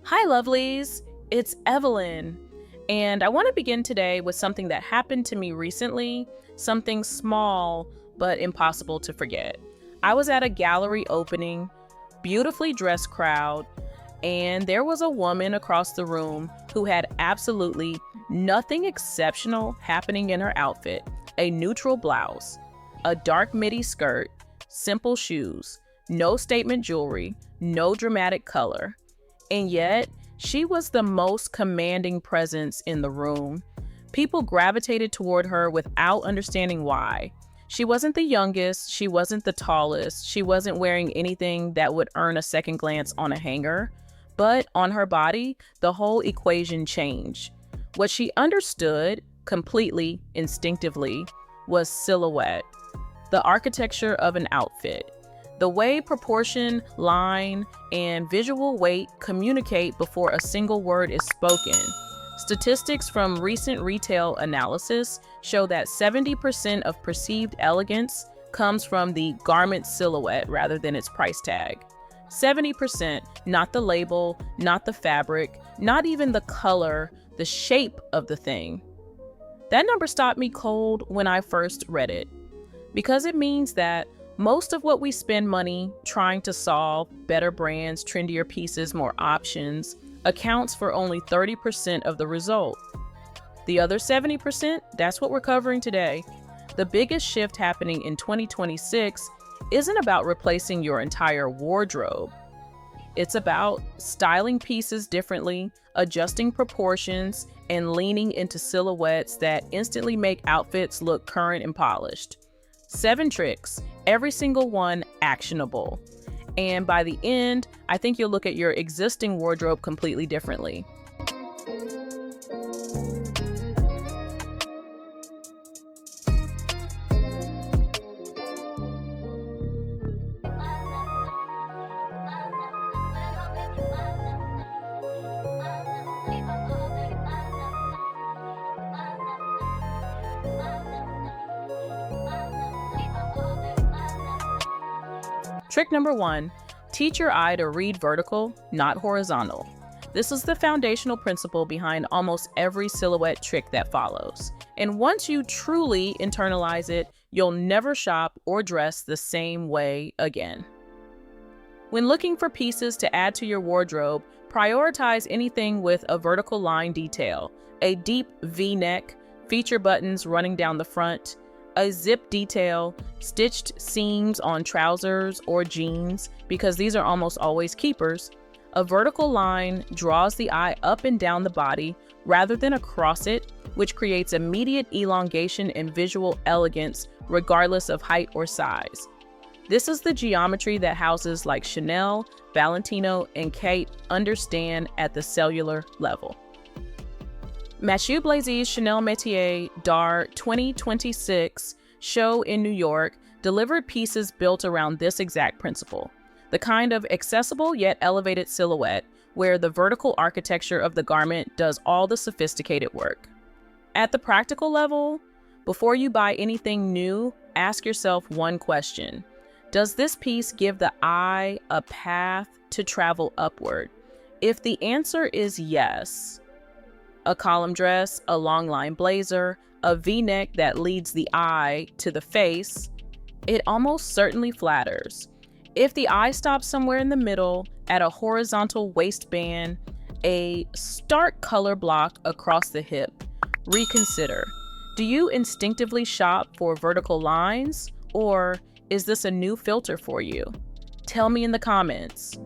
Hi, lovelies. It's Evelyn. And I want to begin today with something that happened to me recently, something small but impossible to forget. I was at a gallery opening, beautifully dressed crowd, and there was a woman across the room who had absolutely nothing exceptional happening in her outfit. A neutral blouse, a dark midi skirt, simple shoes, no statement jewelry, no dramatic color. And yet, she was the most commanding presence in the room. People gravitated toward her without understanding why. She wasn't the youngest, she wasn't the tallest, she wasn't wearing anything that would earn a second glance on a hanger. But on her body, the whole equation changed. What she understood, completely, instinctively, was silhouette, the architecture of an outfit. The way proportion, line, and visual weight communicate before a single word is spoken. Statistics from recent retail analysis show that 70% of perceived elegance comes from the garment silhouette rather than its price tag. 70%, not the label, not the fabric, not even the color, the shape of the thing. That number stopped me cold when I first read it, because it means that most of what we spend money trying to solve, better brands, trendier pieces, more options, accounts for only 30% of the result. The other 70%, that's what we're covering today. The biggest shift happening in 2026 isn't about replacing your entire wardrobe. It's about styling pieces differently, adjusting proportions, and leaning into silhouettes that instantly make outfits look current and polished. 7 tricks, every single one actionable. And by the end, I think you'll look at your existing wardrobe completely differently. Trick number 1, teach your eye to read vertical, not horizontal. This is the foundational principle behind almost every silhouette trick that follows. And once you truly internalize it, you'll never shop or dress the same way again. When looking for pieces to add to your wardrobe, prioritize anything with a vertical line detail, a deep V-neck, feature buttons running down the front, a zip detail, stitched seams on trousers or jeans, because these are almost always keepers. A vertical line draws the eye up and down the body rather than across it, which creates immediate elongation and visual elegance regardless of height or size. This is the geometry that houses like Chanel, Valentino, and Khaite understand at the cellular level. Mathieu Blazy's Chanel Métier d'Art 2026 show in New York delivered pieces built around this exact principle, the kind of accessible yet elevated silhouette where the vertical architecture of the garment does all the sophisticated work. At the practical level, before you buy anything new, ask yourself one question. Does this piece give the eye a path to travel upward? If the answer is yes, a column dress, a long line blazer, a V-neck that leads the eye to the face, it almost certainly flatters. If the eye stops somewhere in the middle, at a horizontal waistband, a stark color block across the hip, reconsider. Do you instinctively shop for vertical lines, or is this a new filter for you? Tell me in the comments.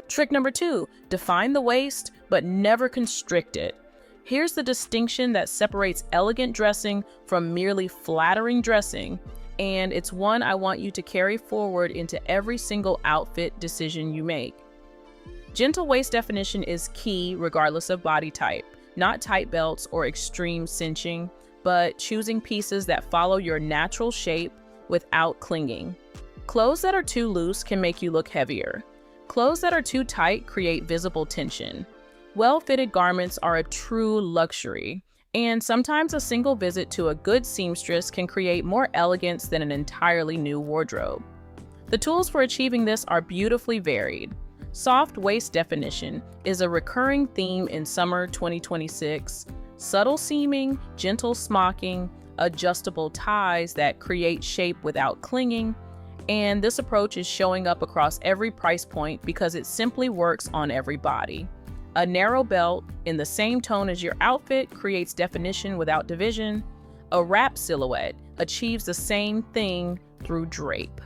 Trick number 2, define the waist, but never constrict it. Here's the distinction that separates elegant dressing from merely flattering dressing, and it's one I want you to carry forward into every single outfit decision you make. Gentle waist definition is key regardless of body type. not tight belts or extreme cinching, but choosing pieces that follow your natural shape without clinging. Clothes that are too loose can make you look heavier. Clothes that are too tight create visible tension. Well-fitted garments are a true luxury, and sometimes a single visit to a good seamstress can create more elegance than an entirely new wardrobe. The tools for achieving this are beautifully varied. Soft waist definition is a recurring theme in summer 2026. Subtle seaming, gentle smocking, adjustable ties that create shape without clinging, and this approach is showing up across every price point because it simply works on every body. A narrow belt in the same tone as your outfit creates definition without division. A wrap silhouette achieves the same thing through drape.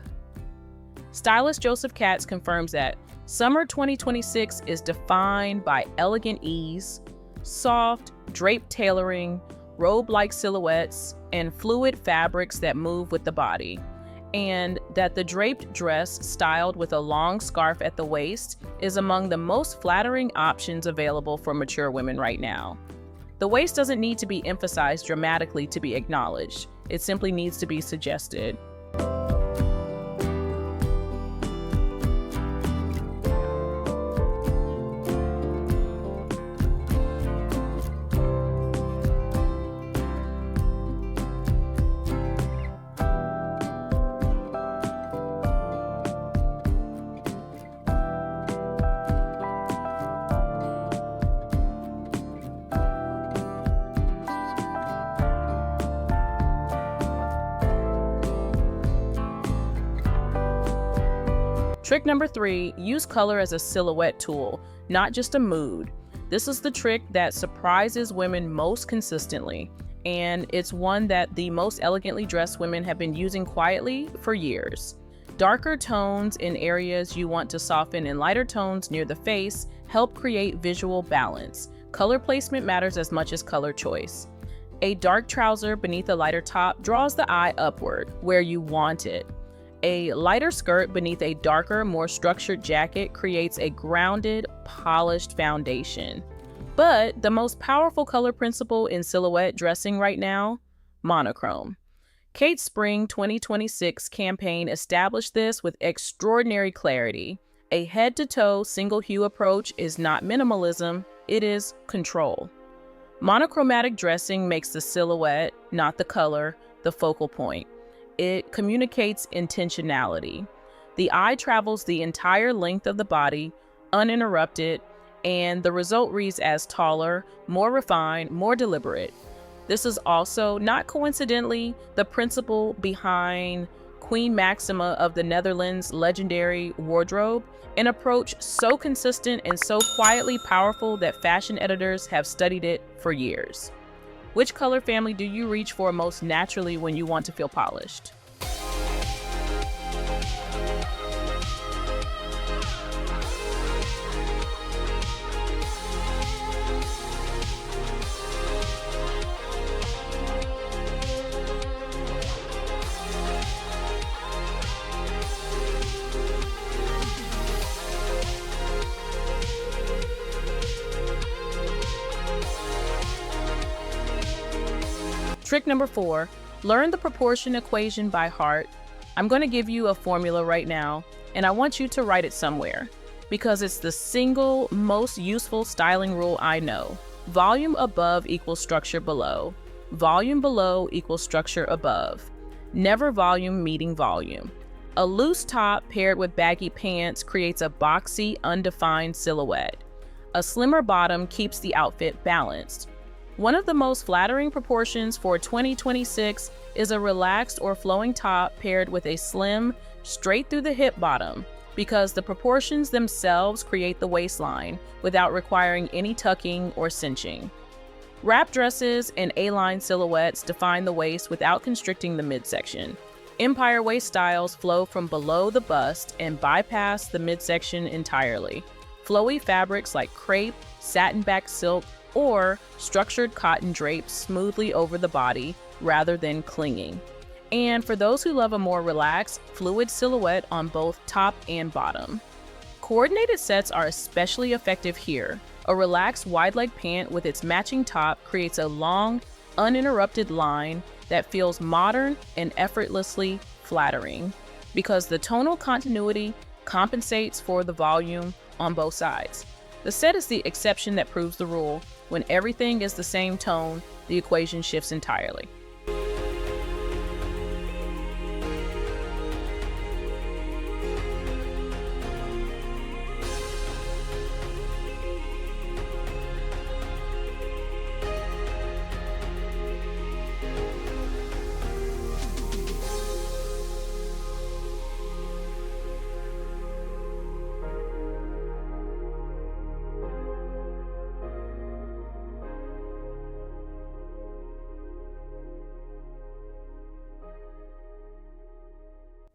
Stylist Joseph Katz confirms that summer 2026 is defined by elegant ease, soft, draped tailoring, robe-like silhouettes, and fluid fabrics that move with the body, and that the draped dress styled with a long scarf at the waist is among the most flattering options available for mature women right now. The waist doesn't need to be emphasized dramatically to be acknowledged. It simply needs to be suggested. Trick number 3, use color as a silhouette tool, not just a mood. This is the trick that surprises women most consistently, and it's one that the most elegantly dressed women have been using quietly for years. Darker tones in areas you want to soften and lighter tones near the face help create visual balance. Color placement matters as much as color choice. A dark trouser beneath a lighter top draws the eye upward, where you want it. A lighter skirt beneath a darker, more structured jacket creates a grounded, polished foundation. But the most powerful color principle in silhouette dressing right now? Monochrome. Khaite's Spring 2026 campaign established this with extraordinary clarity. A head-to-toe single hue approach is not minimalism, it is control. Monochromatic dressing makes the silhouette, not the color, the focal point. It communicates intentionality. The eye travels the entire length of the body, uninterrupted, and the result reads as taller, more refined, more deliberate. This is also, not coincidentally, the principle behind Queen Maxima of the Netherlands' legendary wardrobe, an approach so consistent and so quietly powerful that fashion editors have studied it for years. Which color family do you reach for most naturally when you want to feel polished? Trick number 4, learn the proportion equation by heart. I'm going to give you a formula right now, and I want you to write it somewhere because it's the single most useful styling rule I know. Volume above equals structure below. Volume below equals structure above. Never volume meeting volume. A loose top paired with baggy pants creates a boxy, undefined silhouette. A slimmer bottom keeps the outfit balanced. One of the most flattering proportions for 2026 is a relaxed or flowing top paired with a slim, straight through the hip bottom, because the proportions themselves create the waistline without requiring any tucking or cinching. Wrap dresses and A-line silhouettes define the waist without constricting the midsection. Empire waist styles flow from below the bust and bypass the midsection entirely. Flowy fabrics like crepe, satin-backed silk, or structured cotton drapes smoothly over the body rather than clinging. And for those who love a more relaxed, fluid silhouette on both top and bottom. Coordinated sets are especially effective here. A relaxed wide leg pant with its matching top creates a long, uninterrupted line that feels modern and effortlessly flattering because the tonal continuity compensates for the volume on both sides. The set is the exception that proves the rule. When everything is the same tone, the equation shifts entirely.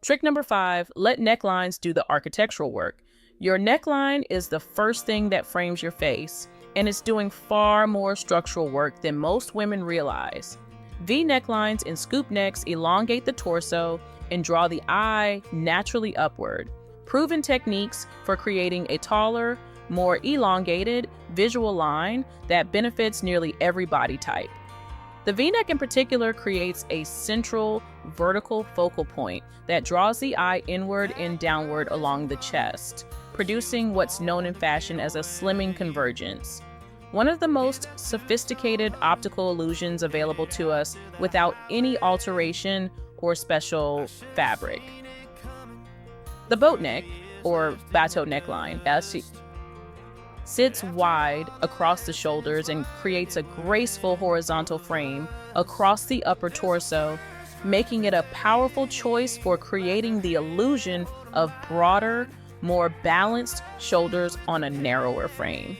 Trick number 5, let necklines do the architectural work. Your neckline is the first thing that frames your face, and it's doing far more structural work than most women realize. V necklines and scoop necks elongate the torso and draw the eye naturally upward. Proven techniques for creating a taller, more elongated visual line that benefits nearly every body type. The V-neck in particular creates a central vertical focal point that draws the eye inward and downward along the chest, producing what's known in fashion as a slimming convergence. One of the most sophisticated optical illusions available to us without any alteration or special fabric. The boat neck, or bateau neckline, sits wide across the shoulders and creates a graceful horizontal frame across the upper torso, making it a powerful choice for creating the illusion of broader, more balanced shoulders on a narrower frame.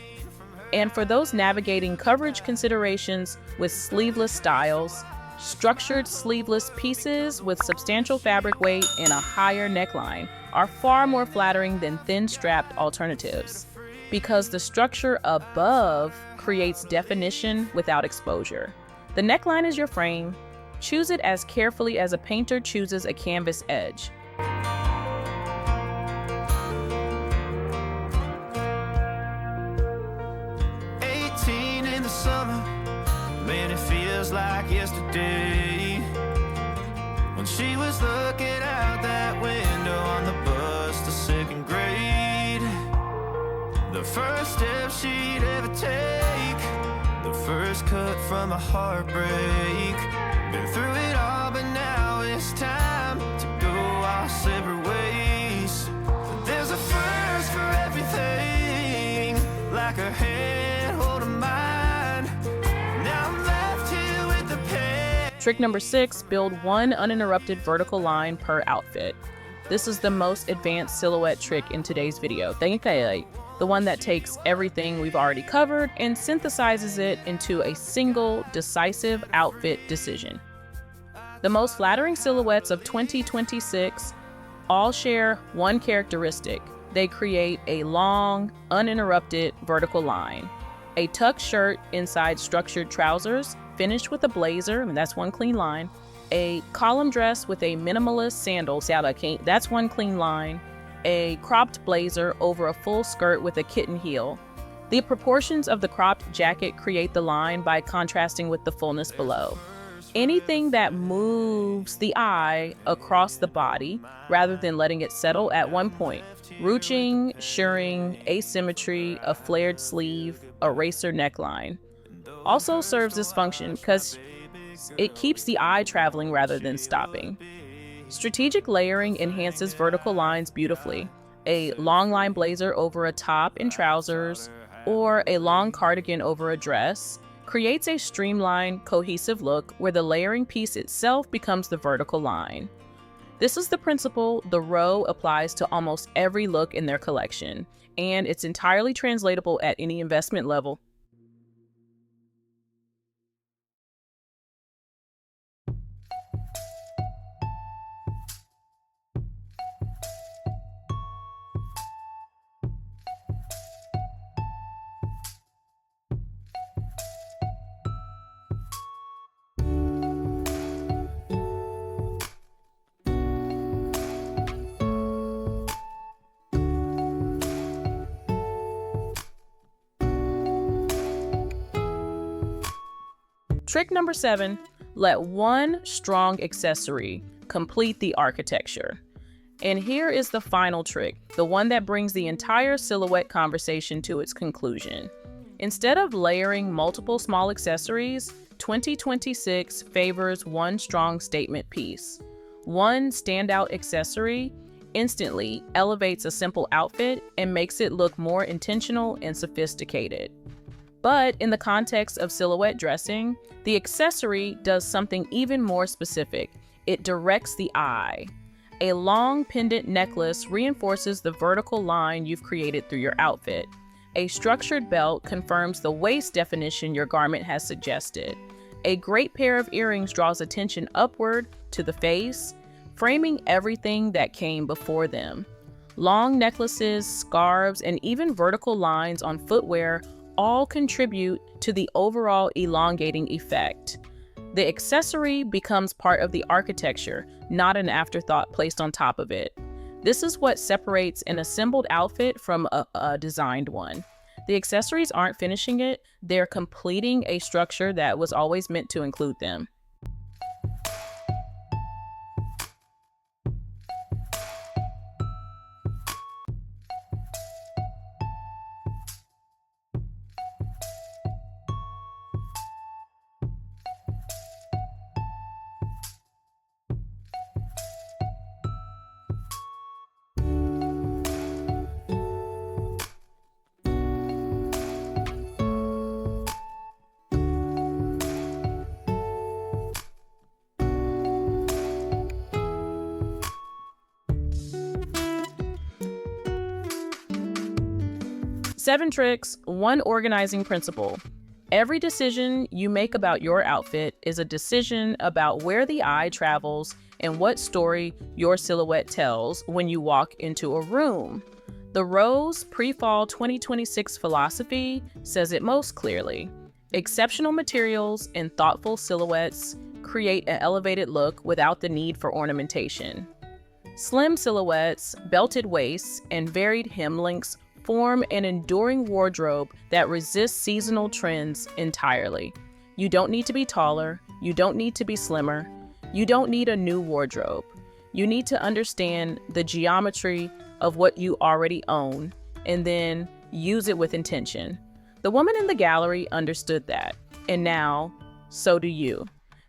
And for those navigating coverage considerations with sleeveless styles, structured sleeveless pieces with substantial fabric weight and a higher neckline are far more flattering than thin-strapped alternatives, because the structure above creates definition without exposure. The neckline is your frame. Choose it as carefully as a painter chooses a canvas edge. 18 in the summer, man, it feels like yesterday, when she was looking out that window on the bus to second grade. The first step she'd ever take, the first cut from a heartbreak. Been through it all, but now it's time to go our separate ways. There's a first for everything, like her hand holding mine. Now I'm left here with the pain. Trick number 6, build one uninterrupted vertical line per outfit. This is the most advanced silhouette trick in today's video. Thank you, Khaite. The one that takes everything we've already covered and synthesizes it into a single, decisive outfit decision. The most flattering silhouettes of 2026 all share one characteristic. They create a long, uninterrupted vertical line. A tucked shirt inside structured trousers, finished with a blazer, and that's one clean line. A column dress with a minimalist sandal, that's one clean line. A cropped blazer over a full skirt with a kitten heel. The proportions of the cropped jacket create the line by contrasting with the fullness below. Anything that moves the eye across the body rather than letting it settle at one point. Ruching, shirring, asymmetry, a flared sleeve, a racer neckline. Also serves this function because it keeps the eye traveling rather than stopping. Strategic layering enhances vertical lines beautifully. A long line blazer over a top and trousers, or a long cardigan over a dress, creates a streamlined, cohesive look where the layering piece itself becomes the vertical line. This is the principle the row applies to almost every look in their collection, and it's entirely translatable at any investment level. Trick number 7, let one strong accessory complete the architecture. And here is the final trick, the one that brings the entire silhouette conversation to its conclusion. Instead of layering multiple small accessories, 2026 favors one strong statement piece. One standout accessory instantly elevates a simple outfit and makes it look more intentional and sophisticated. But in the context of silhouette dressing, the accessory does something even more specific. It directs the eye. A long pendant necklace reinforces the vertical line you've created through your outfit. A structured belt confirms the waist definition your garment has suggested. A great pair of earrings draws attention upward to the face, framing everything that came before them. Long necklaces, scarves, and even vertical lines on footwear all contribute to the overall elongating effect. The accessory becomes part of the architecture, not an afterthought placed on top of it. This is what separates an assembled outfit from a designed one. The accessories aren't finishing it, they're completing a structure that was always meant to include them. Seven tricks, one organizing principle. Every decision you make about your outfit is a decision about where the eye travels and what story your silhouette tells when you walk into a room. The Rose Pre-Fall 2026 philosophy says it most clearly. Exceptional materials and thoughtful silhouettes create an elevated look without the need for ornamentation. Slim silhouettes, belted waists, and varied hem lengths form an enduring wardrobe that resists seasonal trends entirely. You don't need to be taller, you don't need to be slimmer, you don't need a new wardrobe. You need to understand the geometry of what you already own and then use it with intention. The woman in the gallery understood that, and now, so do you.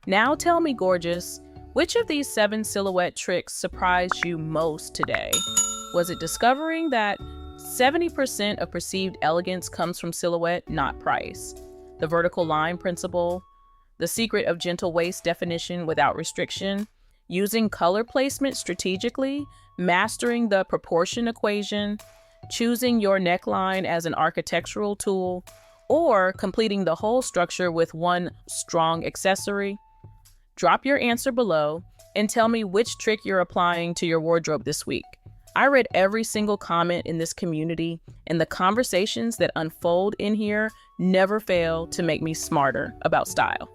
Now tell me, gorgeous, which of these 7 silhouette tricks surprised you most today? Was it discovering that 70% of perceived elegance comes from silhouette, not price? The vertical line principle, the secret of gentle waist definition without restriction, using color placement strategically, mastering the proportion equation, choosing your neckline as an architectural tool, or completing the whole structure with one strong accessory? Drop your answer below and tell me which trick you're applying to your wardrobe this week. I read every single comment in this community, and the conversations that unfold in here never fail to make me smarter about style.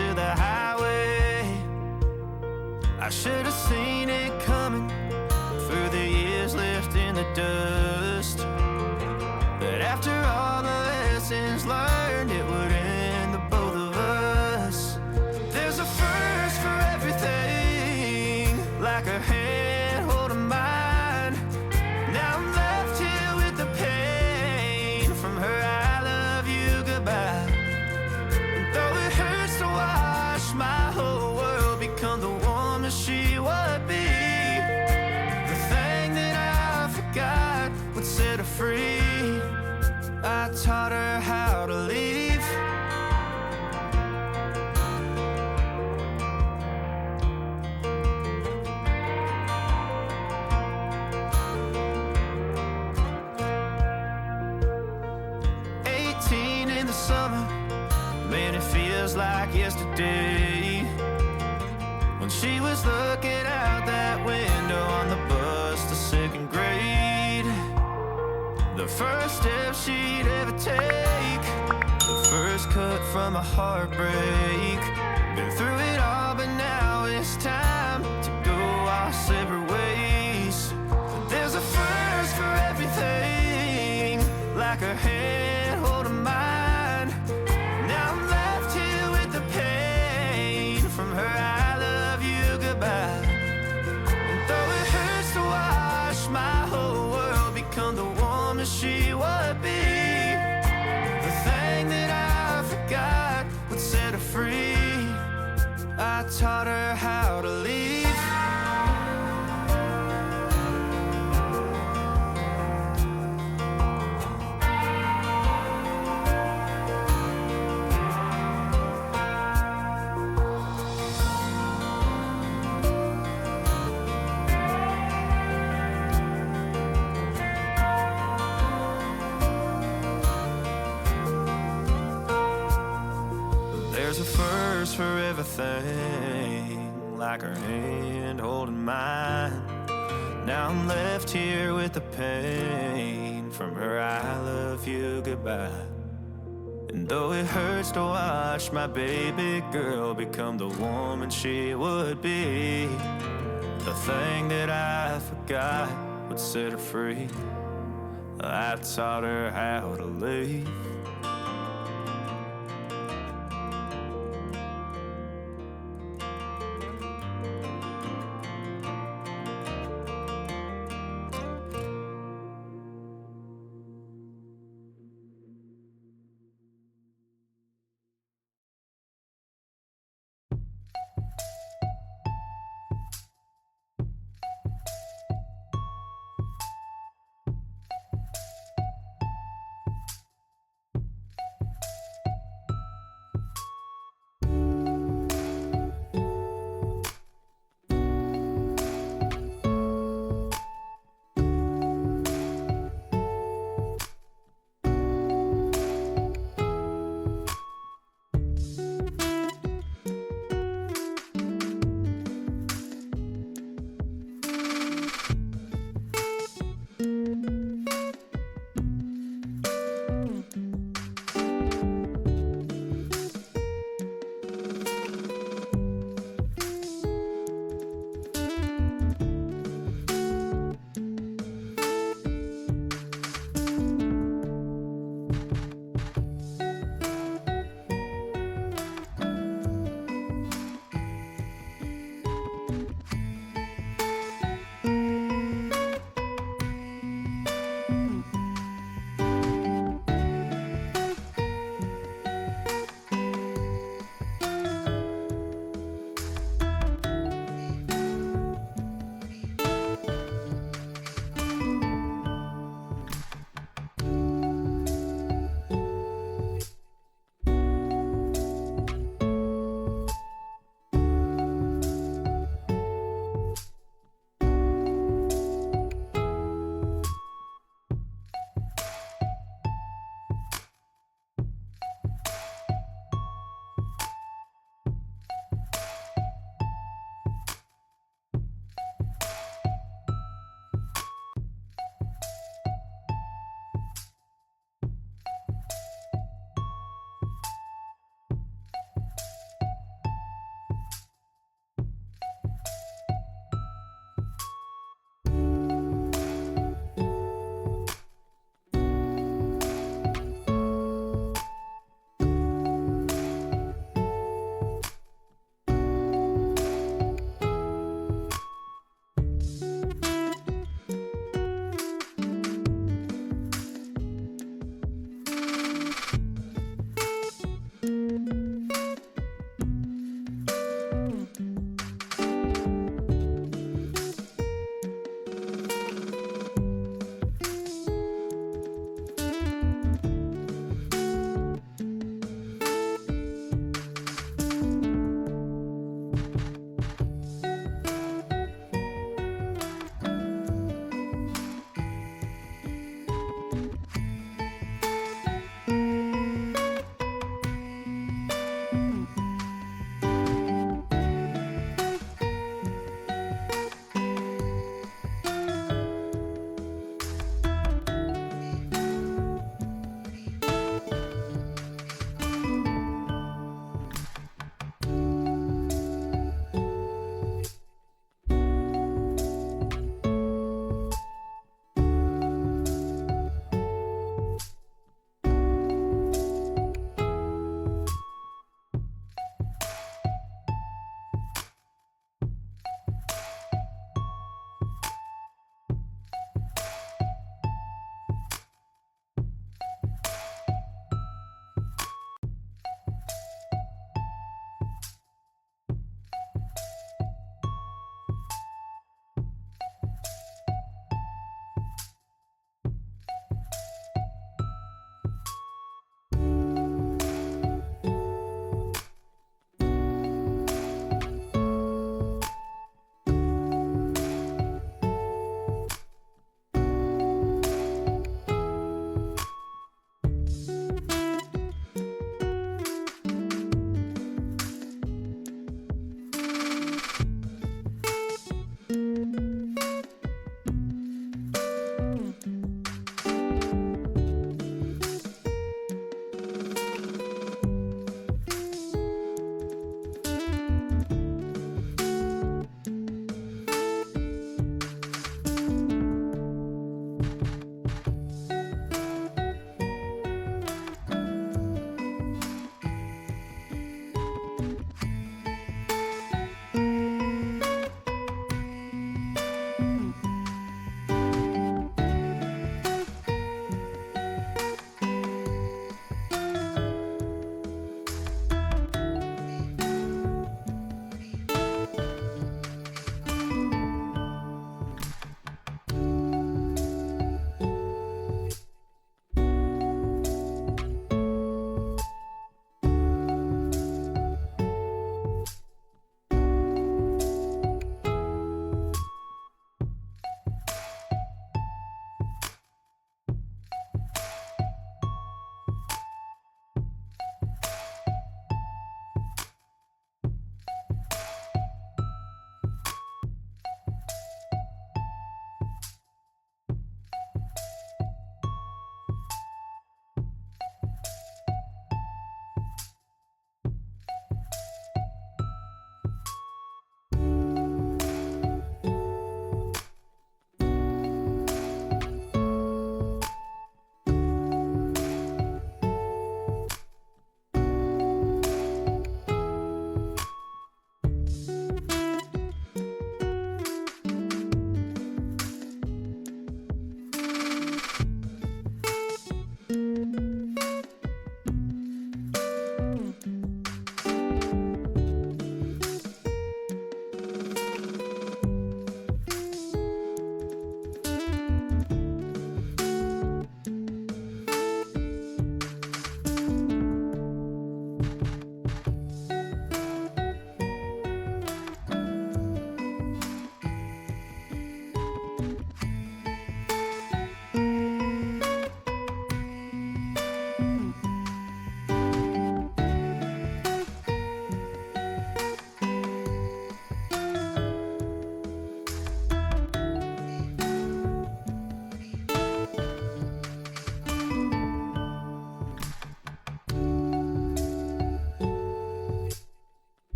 to the highway. I should have seen it coming through the years left in the dust. But after all the lessons learned, it would end the both of us. There's a first for everything, like a hand holding mine. Now I'm left here with the pain from her I love you goodbye. And though it hurts to watch my whole world become the woman she would be, the thing that I forgot would set her free. I taught her how to leave. In the summer, man, it feels like yesterday, when she was looking out that window on the bus to second grade. The first step she'd ever take, the first cut from a heartbreak. Been through it all, but now it's time to go our separate ways. There's a first for everything, like a hand holding mine. Now I'm left here with the pain from her I love you goodbye. And though it hurts to watch my whole world become the woman she would be, the thing that I forgot would set her free. I taught her how to leave. There's a first for everything, like her hand holding mine. Now I'm left here with the pain from her I love you goodbye. And though it hurts to watch my baby girl become the woman she would be, the thing that I forgot would set her free. I taught her how to leave.